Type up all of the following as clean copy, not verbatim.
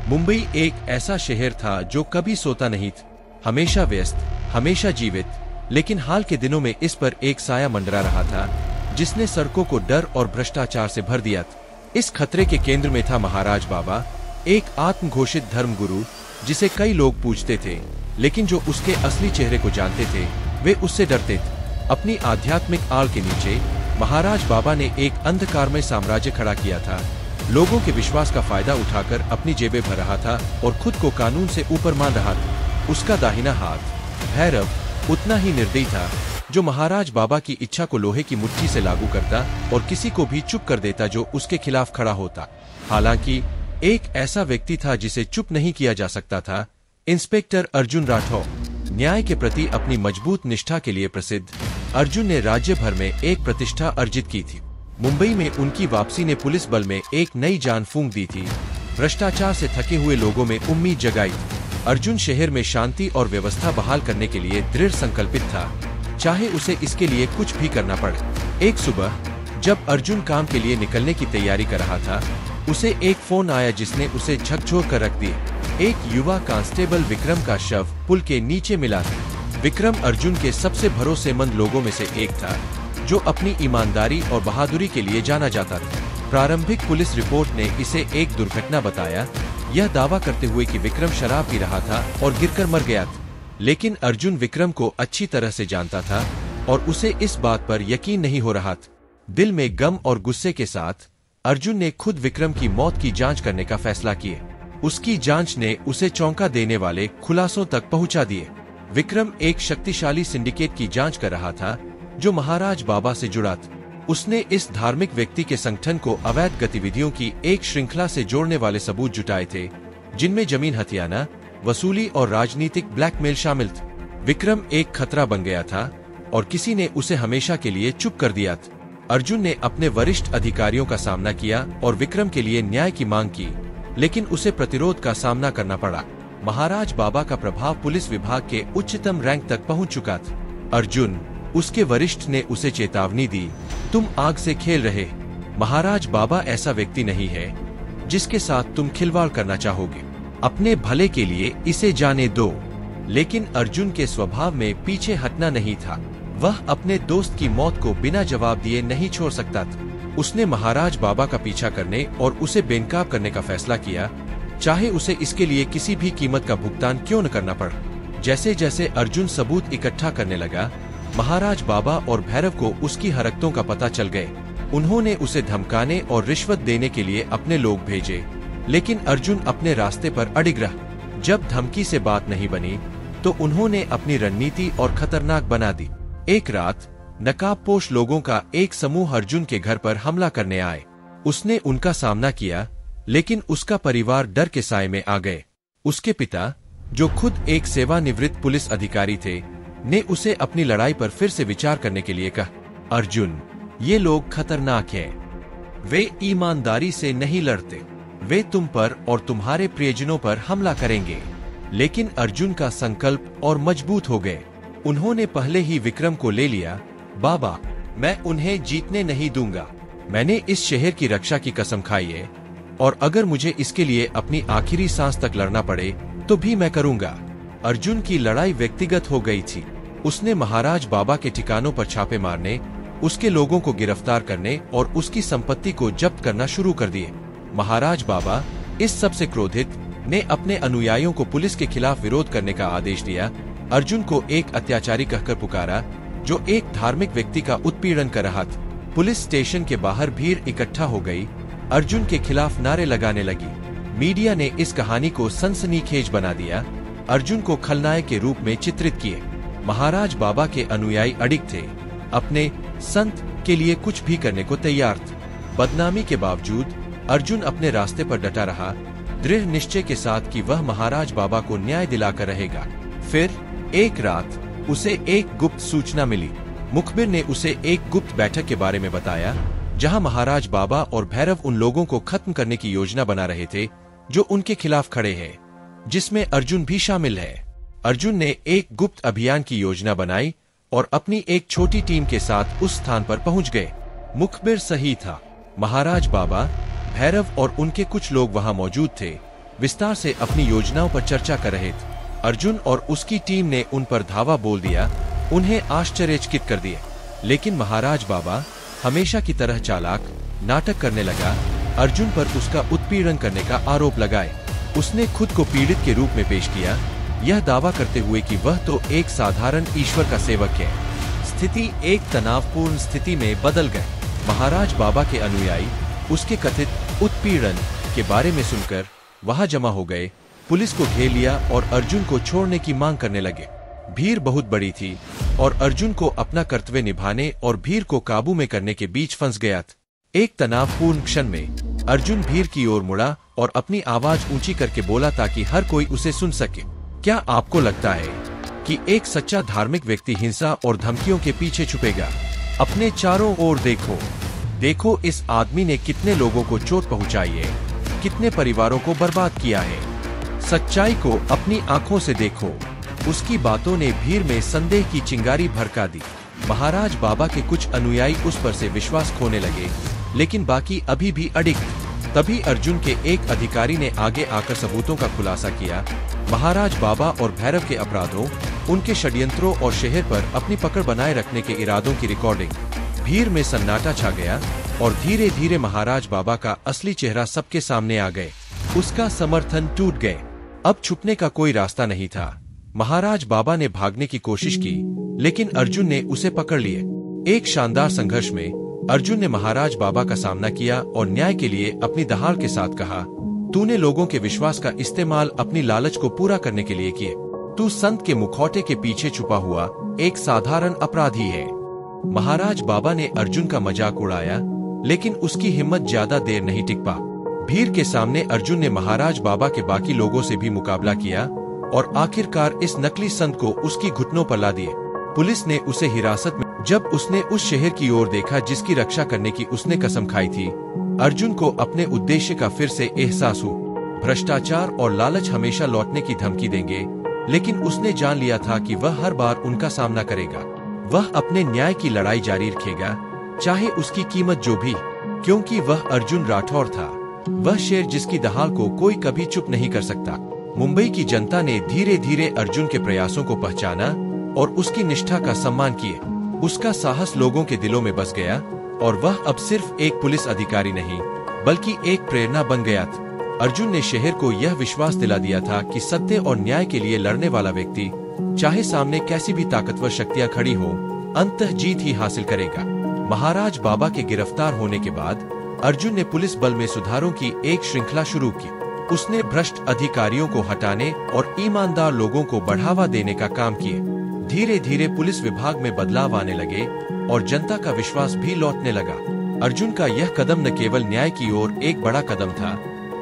मुंबई एक ऐसा शहर था जो कभी सोता नहीं था, हमेशा व्यस्त, हमेशा जीवित। लेकिन हाल के दिनों में इस पर एक साया मंडरा रहा था जिसने सड़कों को डर और भ्रष्टाचार से भर दिया था। इस खतरे के केंद्र में था महाराज बाबा, एक आत्मघोषित धर्मगुरु जिसे कई लोग पूजते थे, लेकिन जो उसके असली चेहरे को जानते थे वे उससे डरते थे। अपनी आध्यात्मिक आड़ के नीचे महाराज बाबा ने एक अंधकारमय साम्राज्य खड़ा किया था। लोगों के विश्वास का फायदा उठाकर अपनी जेबें भर रहा था और खुद को कानून से ऊपर मान रहा था। उसका दाहिना हाथ भैरव उतना ही निर्दयी था, जो महाराज बाबा की इच्छा को लोहे की मुट्ठी से लागू करता और किसी को भी चुप कर देता जो उसके खिलाफ खड़ा होता। हालांकि एक ऐसा व्यक्ति था जिसे चुप नहीं किया जा सकता था, इंस्पेक्टर अर्जुन राठौर। न्याय के प्रति अपनी मजबूत निष्ठा के लिए प्रसिद्ध अर्जुन ने राज्य भर में एक प्रतिष्ठा अर्जित की थी। मुंबई में उनकी वापसी ने पुलिस बल में एक नई जान फूंक दी थी, भ्रष्टाचार से थके हुए लोगों में उम्मीद जगाई। अर्जुन शहर में शांति और व्यवस्था बहाल करने के लिए दृढ़ संकल्पित था, चाहे उसे इसके लिए कुछ भी करना पड़े। एक सुबह जब अर्जुन काम के लिए निकलने की तैयारी कर रहा था, उसे एक फोन आया जिसने उसे झकझोर कर रख दिया। एक युवा कांस्टेबल विक्रम का शव पुल के नीचे मिला था। विक्रम अर्जुन के सबसे भरोसेमंद लोगों में से एक था, जो अपनी ईमानदारी और बहादुरी के लिए जाना जाता था। प्रारंभिक पुलिस रिपोर्ट ने इसे एक दुर्घटना बताया, यह दावा करते हुए कि विक्रम शराब पी रहा था और गिरकर मर गया था। लेकिन अर्जुन विक्रम को अच्छी तरह से जानता था और उसे इस बात पर यकीन नहीं हो रहा था। दिल में गम और गुस्से के साथ अर्जुन ने खुद विक्रम की मौत की जांच करने का फैसला किया। उसकी जांच ने उसे चौंका देने वाले खुलासों तक पहुंचा दिए। विक्रम एक शक्तिशाली सिंडिकेट की जांच कर रहा था जो महाराज बाबा से जुड़ा था। उसने इस धार्मिक व्यक्ति के संगठन को अवैध गतिविधियों की एक श्रृंखला से जोड़ने वाले सबूत जुटाए थे, जिनमें जमीन हथियाना, वसूली और राजनीतिक ब्लैकमेल शामिल थे। विक्रम एक खतरा बन गया था और किसी ने उसे हमेशा के लिए चुप कर दिया था। अर्जुन ने अपने वरिष्ठ अधिकारियों का सामना किया और विक्रम के लिए न्याय की मांग की, लेकिन उसे प्रतिरोध का सामना करना पड़ा। महाराज बाबा का प्रभाव पुलिस विभाग के उच्चतम रैंक तक पहुंच चुका था। अर्जुन, उसके वरिष्ठ ने उसे चेतावनी दी, तुम आग से खेल रहे। महाराज बाबा ऐसा व्यक्ति नहीं है जिसके साथ तुम खिलवाड़ करना चाहोगे। अपने भले के लिए इसे जाने दो। लेकिन अर्जुन के स्वभाव में पीछे हटना नहीं था। वह अपने दोस्त की मौत को बिना जवाब दिए नहीं छोड़ सकता था। उसने महाराज बाबा का पीछा करने और उसे बेनकाब करने का फैसला किया, चाहे उसे इसके लिए किसी भी कीमत का भुगतान क्यों न करना पड़े। जैसे जैसे अर्जुन सबूत इकट्ठा करने लगा, महाराज बाबा और भैरव को उसकी हरकतों का पता चल गए। उन्होंने उसे धमकाने और रिश्वत देने के लिए अपने लोग भेजे, लेकिन अर्जुन अपने रास्ते पर अडिग रहा। जब धमकी से बात नहीं बनी, तो उन्होंने अपनी रणनीति और खतरनाक बना दी। एक रात नकाबपोश लोगों का एक समूह अर्जुन के घर पर हमला करने आए। उसने उनका सामना किया, लेकिन उसका परिवार डर के साए में आ गए। उसके पिता, जो खुद एक सेवानिवृत्त पुलिस अधिकारी थे, ने उसे अपनी लड़ाई पर फिर से विचार करने के लिए कहा। अर्जुन, ये लोग खतरनाक हैं। वे ईमानदारी से नहीं लड़ते। वे तुम पर और तुम्हारे प्रियजनों पर हमला करेंगे। लेकिन अर्जुन का संकल्प और मजबूत हो गए। उन्होंने पहले ही विक्रम को ले लिया। बाबा, मैं उन्हें जीतने नहीं दूंगा। मैंने इस शहर की रक्षा की कसम खाई है, और अगर मुझे इसके लिए अपनी आखिरी सांस तक लड़ना पड़े तो भी मैं करूंगा। अर्जुन की लड़ाई व्यक्तिगत हो गई थी। उसने महाराज बाबा के ठिकानों पर छापे मारने, उसके लोगों को गिरफ्तार करने और उसकी संपत्ति को जब्त करना शुरू कर दिए। महाराज बाबा इस सब से क्रोधित ने अपने अनुयायियों को पुलिस के खिलाफ विरोध करने का आदेश दिया। अर्जुन को एक अत्याचारी कहकर पुकारा, जो एक धार्मिक व्यक्ति का उत्पीड़न कर रहा था। पुलिस स्टेशन के बाहर भीड़ इकट्ठा हो गई, अर्जुन के खिलाफ नारे लगाने लगी। मीडिया ने इस कहानी को सनसनीखेज बना दिया, अर्जुन को खलनायक के रूप में चित्रित किए। महाराज बाबा के अनुयायी अडिग थे, अपने संत के लिए कुछ भी करने को तैयार थे। बदनामी के बावजूद अर्जुन अपने रास्ते पर डटा रहा, दृढ़ निश्चय के साथ कि वह महाराज बाबा को न्याय दिलाकर रहेगा। फिर एक रात उसे एक गुप्त सूचना मिली। मुखबिर ने उसे एक गुप्त बैठक के बारे में बताया, जहां महाराज बाबा और भैरव उन लोगों को खत्म करने की योजना बना रहे थे जो उनके खिलाफ खड़े हैं, जिसमें अर्जुन भी शामिल है। अर्जुन ने एक गुप्त अभियान की योजना बनाई और अपनी एक छोटी टीम के साथ उस स्थान पर पहुंच गए। मुखबिर सही था। महाराज बाबा, भैरव और उनके कुछ लोग वहां मौजूद थे। विस्तार से अपनी योजनाओं पर चर्चा कर रहे थे। अर्जुन और उसकी टीम ने उन पर धावा बोल दिया, उन्हें आश्चर्यचकित कर दिया। लेकिन महाराज बाबा हमेशा की तरह चालाक नाटक करने लगा। अर्जुन पर उसका उत्पीड़न करने का आरोप लगाए। उसने खुद को पीड़ित के रूप में पेश किया, यह दावा करते हुए कि वह तो एक साधारण ईश्वर का सेवक है। स्थिति एक तनावपूर्ण स्थिति में बदल गई। महाराज बाबा के अनुयायी उसके कथित उत्पीड़न के बारे में सुनकर वहां जमा हो गए, पुलिस को घेर लिया और अर्जुन को छोड़ने की मांग करने लगे। भीड़ बहुत बड़ी थी और अर्जुन को अपना कर्तव्य निभाने और भीड़ को काबू में करने के बीच फंस गया था। एक तनावपूर्ण क्षण में अर्जुन भीड़ की ओर मुड़ा और अपनी आवाज ऊंची करके बोला ताकि हर कोई उसे सुन सके, क्या आपको लगता है कि एक सच्चा धार्मिक व्यक्ति हिंसा और धमकियों के पीछे छुपेगा? अपने चारों ओर देखो, देखो इस आदमी ने कितने लोगों को चोट पहुंचाई है, कितने परिवारों को बर्बाद किया है। सच्चाई को अपनी आंखों से देखो। उसकी बातों ने भीड़ में संदेह की चिंगारी भड़का दी। महाराज बाबा के कुछ अनुयायी उस पर से विश्वास खोने लगे, लेकिन बाकी अभी भी अडिग। तभी अर्जुन के एक अधिकारी ने आगे आकर सबूतों का खुलासा किया। महाराज बाबा और भैरव के अपराधों, उनके षड्यंत्रों और शहर पर अपनी पकड़ बनाए रखने के इरादों की रिकॉर्डिंग। भीड़ में सन्नाटा छा गया और धीरे धीरे महाराज बाबा का असली चेहरा सबके सामने आ गए। उसका समर्थन टूट गए। अब छुपने का कोई रास्ता नहीं था। महाराज बाबा ने भागने की कोशिश की, लेकिन अर्जुन ने उसे पकड़ लिए। एक शानदार संघर्ष में अर्जुन ने महाराज बाबा का सामना किया और न्याय के लिए अपनी दहाड़ के साथ कहा, तूने लोगों के विश्वास का इस्तेमाल अपनी लालच को पूरा करने के लिए किए। तू संत के मुखौटे के पीछे छुपा हुआ एक साधारण अपराधी है। महाराज बाबा ने अर्जुन का मजाक उड़ाया, लेकिन उसकी हिम्मत ज्यादा देर नहीं टिक पा। भीड़ के सामने अर्जुन ने महाराज बाबा के बाकी लोगों से भी मुकाबला किया और आखिरकार इस नकली संत को उसकी घुटनों पर ला दिए। पुलिस ने उसे हिरासत में। जब उसने उस शहर की ओर देखा जिसकी रक्षा करने की उसने कसम खाई थी, अर्जुन को अपने उद्देश्य का फिर से एहसास हुआ। भ्रष्टाचार और लालच हमेशा लौटने की धमकी देंगे, लेकिन उसने जान लिया था कि वह हर बार उनका सामना करेगा। वह अपने न्याय की लड़ाई जारी रखेगा, चाहे उसकी कीमत जो भी, क्योंकि वह अर्जुन राठौर था, वह शेर जिसकी दहाड़ को कोई कभी चुप नहीं कर सकता। मुंबई की जनता ने धीरे धीरे अर्जुन के प्रयासों को पहचाना और उसकी निष्ठा का सम्मान किए। उसका साहस लोगों के दिलों में बस गया और वह अब सिर्फ एक पुलिस अधिकारी नहीं, बल्कि एक प्रेरणा बन गया था। अर्जुन ने शहर को यह विश्वास दिला दिया था कि सत्य और न्याय के लिए लड़ने वाला व्यक्ति, चाहे सामने कैसी भी ताकतवर शक्तियां खड़ी हो, अंततः जीत ही हासिल करेगा। महाराज बाबा के गिरफ्तार होने के बाद अर्जुन ने पुलिस बल में सुधारों की एक श्रृंखला शुरू की। उसने भ्रष्ट अधिकारियों को हटाने और ईमानदार लोगों को बढ़ावा देने का काम किया। धीरे धीरे पुलिस विभाग में बदलाव आने लगे और जनता का विश्वास भी लौटने लगा। अर्जुन का यह कदम न केवल न्याय की ओर एक बड़ा कदम था,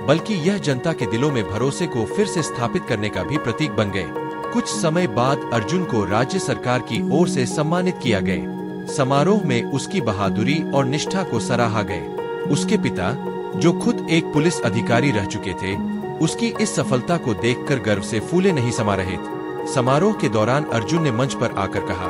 बल्कि यह जनता के दिलों में भरोसे को फिर से स्थापित करने का भी प्रतीक बन गए। कुछ समय बाद अर्जुन को राज्य सरकार की ओर से सम्मानित किया गया। समारोह में उसकी बहादुरी और निष्ठा को सराहा गए। उसके पिता, जो खुद एक पुलिस अधिकारी रह चुके थे, उसकी इस सफलता को देखकर गर्व से फूले नहीं समा रहे थे। समारोह के दौरान अर्जुन ने मंच पर आकर कहा,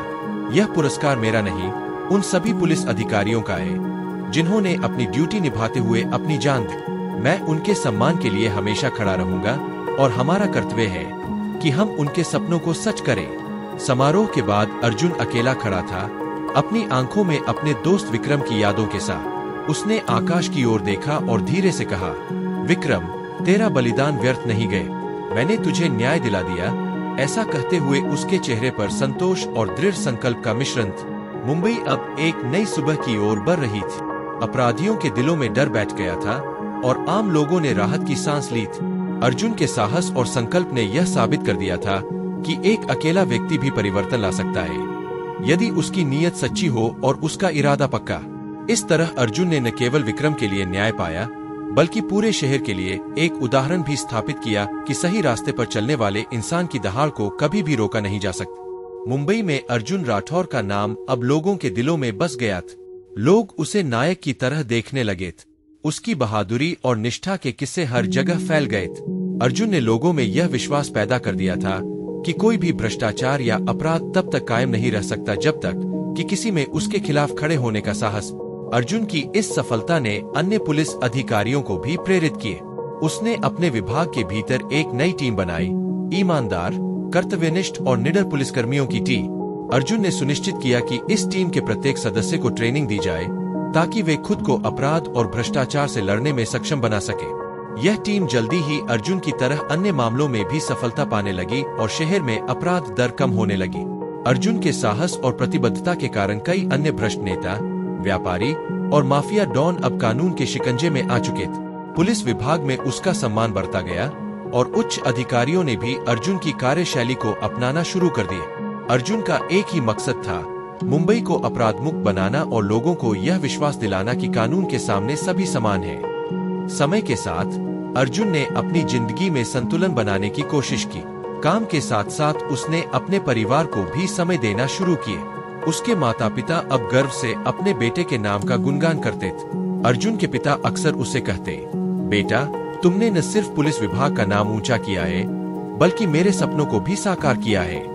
यह पुरस्कार मेरा नहीं, उन सभी पुलिस अधिकारियों का है जिन्होंने अपनी ड्यूटी निभाते हुए अपनी जान दी। मैं उनके सम्मान के लिए हमेशा खड़ा रहूंगा और हमारा कर्तव्य है कि हम उनके सपनों को सच करें। समारोह के बाद अर्जुन अकेला खड़ा था, अपनी आंखों में अपने दोस्त विक्रम की यादों के साथ। उसने आकाश की ओर देखा और धीरे से कहा, विक्रम, तेरा बलिदान व्यर्थ नहीं गए, मैंने तुझे न्याय दिला दिया। ऐसा कहते हुए उसके चेहरे पर संतोष और दृढ़ संकल्प का मिश्रण था। मुंबई अब एक नई सुबह की ओर बढ़ रही थी। अपराधियों के दिलों में डर बैठ गया था और आम लोगों ने राहत की सांस ली थी। अर्जुन के साहस और संकल्प ने यह साबित कर दिया था कि एक अकेला व्यक्ति भी परिवर्तन ला सकता है, यदि उसकी नीयत सच्ची हो और उसका इरादा पक्का। इस तरह अर्जुन ने न केवल विक्रम के लिए न्याय पाया, बल्कि पूरे शहर के लिए एक उदाहरण भी स्थापित किया कि सही रास्ते पर चलने वाले इंसान की दहाड़ को कभी भी रोका नहीं जा सकता। मुंबई में अर्जुन राठौर का नाम अब लोगों के दिलों में बस गया था। लोग उसे नायक की तरह देखने लगे थे। उसकी बहादुरी और निष्ठा के किस्से हर जगह फैल गए थे। अर्जुन ने लोगों में यह विश्वास पैदा कर दिया था कि कोई भी भ्रष्टाचार या अपराध तब तक कायम नहीं रह सकता जब तक कि किसी में उसके खिलाफ खड़े होने का साहस। अर्जुन की इस सफलता ने अन्य पुलिस अधिकारियों को भी प्रेरित किए। उसने अपने विभाग के भीतर एक नई टीम बनाई, ईमानदार, कर्तव्यनिष्ठ और निडर पुलिसकर्मियों की टीम। अर्जुन ने सुनिश्चित किया कि इस टीम के प्रत्येक सदस्य को ट्रेनिंग दी जाए ताकि वे खुद को अपराध और भ्रष्टाचार से लड़ने में सक्षम बना सके। यह टीम जल्दी ही अर्जुन की तरह अन्य मामलों में भी सफलता पाने लगी और शहर में अपराध दर कम होने लगी। अर्जुन के साहस और प्रतिबद्धता के कारण कई अन्य भ्रष्ट नेता, व्यापारी और माफिया डॉन अब कानून के शिकंजे में आ चुके थे। पुलिस विभाग में उसका सम्मान बढ़ता गया और उच्च अधिकारियों ने भी अर्जुन की कार्यशैली को अपनाना शुरू कर दिया। अर्जुन का एक ही मकसद था, मुंबई को अपराध मुक्त बनाना और लोगों को यह विश्वास दिलाना कि कानून के सामने सभी समान हैं। समय के साथ अर्जुन ने अपनी जिंदगी में संतुलन बनाने की कोशिश की। काम के साथ साथ उसने अपने परिवार को भी समय देना शुरू किए। उसके माता पिता अब गर्व से अपने बेटे के नाम का गुणगान करते थे। अर्जुन के पिता अक्सर उसे कहते, बेटा, तुमने न सिर्फ पुलिस विभाग का नाम ऊंचा किया है, बल्कि मेरे सपनों को भी साकार किया है।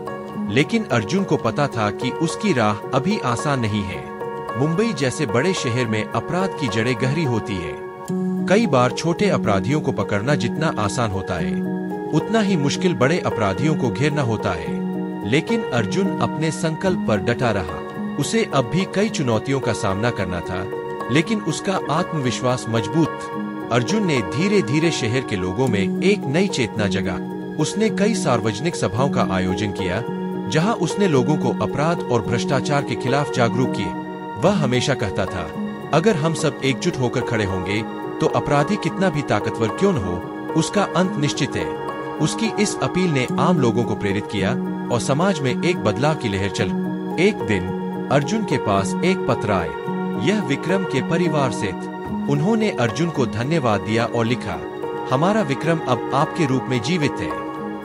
लेकिन अर्जुन को पता था कि उसकी राह अभी आसान नहीं है। मुंबई जैसे बड़े शहर में अपराध की जड़ें गहरी होती है। कई बार छोटे अपराधियों को पकड़ना जितना आसान होता है, उतना ही मुश्किल बड़े अपराधियों को घेरना होता है। लेकिन अर्जुन अपने संकल्प पर डटा रहा। उसे अब भी कई चुनौतियों का सामना करना था, लेकिन उसका आत्मविश्वास मजबूत था। अर्जुन ने धीरे धीरे शहर के लोगों में एक नई चेतना जगा। उसने कई सार्वजनिक सभाओं का आयोजन किया, जहां उसने लोगों को अपराध और भ्रष्टाचार के खिलाफ जागरूक किए। वह हमेशा कहता था, अगर हम सब एकजुट होकर खड़े होंगे तो अपराधी कितना भी ताकतवर क्यों न हो, उसका अंत निश्चित है। उसकी इस अपील ने आम लोगों को प्रेरित किया और समाज में एक बदलाव की लहर चल। एक दिन अर्जुन के पास एक पत्र आया। यह विक्रम के परिवार से था। उन्होंने अर्जुन को धन्यवाद दिया और लिखा, हमारा विक्रम अब आपके रूप में जीवित है।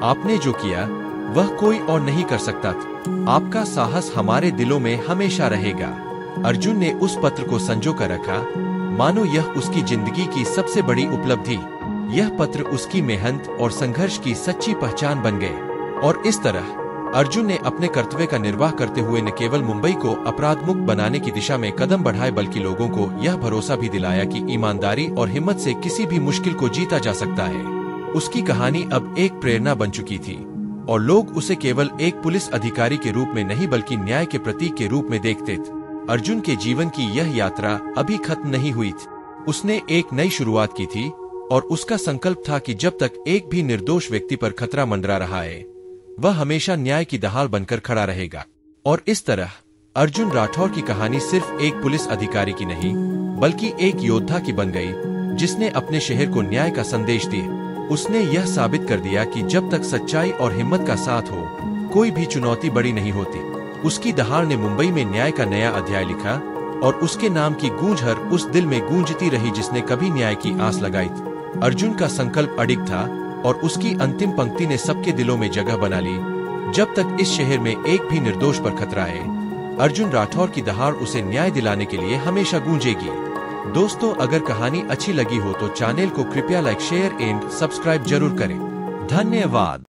आपने जो किया वह कोई और नहीं कर सकता था। आपका साहस हमारे दिलों में हमेशा रहेगा। अर्जुन ने उस पत्र को संजो कर रखा, मानो यह उसकी जिंदगी की सबसे बड़ी उपलब्धि। यह पत्र उसकी मेहनत और संघर्ष की सच्ची पहचान बन गए। और इस तरह अर्जुन ने अपने कर्तव्य का निर्वाह करते हुए न केवल मुंबई को अपराध मुक्त बनाने की दिशा में कदम बढ़ाए, बल्कि लोगों को यह भरोसा भी दिलाया कि ईमानदारी और हिम्मत से किसी भी मुश्किल को जीता जा सकता है। उसकी कहानी अब एक प्रेरणा बन चुकी थी और लोग उसे केवल एक पुलिस अधिकारी के रूप में नहीं, बल्कि न्याय के प्रतीक के रूप में देखते थे। अर्जुन के जीवन की यह यात्रा अभी खत्म नहीं हुई थी। उसने एक नई शुरुआत की थी और उसका संकल्प था कि जब तक एक भी निर्दोष व्यक्ति पर खतरा मंडरा रहा है, वह हमेशा न्याय की ढाल बनकर खड़ा रहेगा। और इस तरह अर्जुन राठौर की कहानी सिर्फ एक पुलिस अधिकारी की नहीं, बल्कि एक योद्धा की बन गई, जिसने अपने शहर को न्याय का संदेश दिया। उसने यह साबित कर दिया कि जब तक सच्चाई और हिम्मत का साथ हो, कोई भी चुनौती बड़ी नहीं होती। उसकी दहाड़ ने मुंबई में न्याय का नया अध्याय लिखा और उसके नाम की गूंज हर उस दिल में गूंजती रही जिसने कभी न्याय की आस लगाई थी। अर्जुन का संकल्प अडिग था और उसकी अंतिम पंक्ति ने सबके दिलों में जगह बना ली। जब तक इस शहर में एक भी निर्दोष पर खतरा है, अर्जुन राठौर की दहाड़ उसे न्याय दिलाने के लिए हमेशा गूंजेगी। दोस्तों, अगर कहानी अच्छी लगी हो तो चैनल को कृपया लाइक, शेयर एंड सब्सक्राइब जरूर करें। धन्यवाद।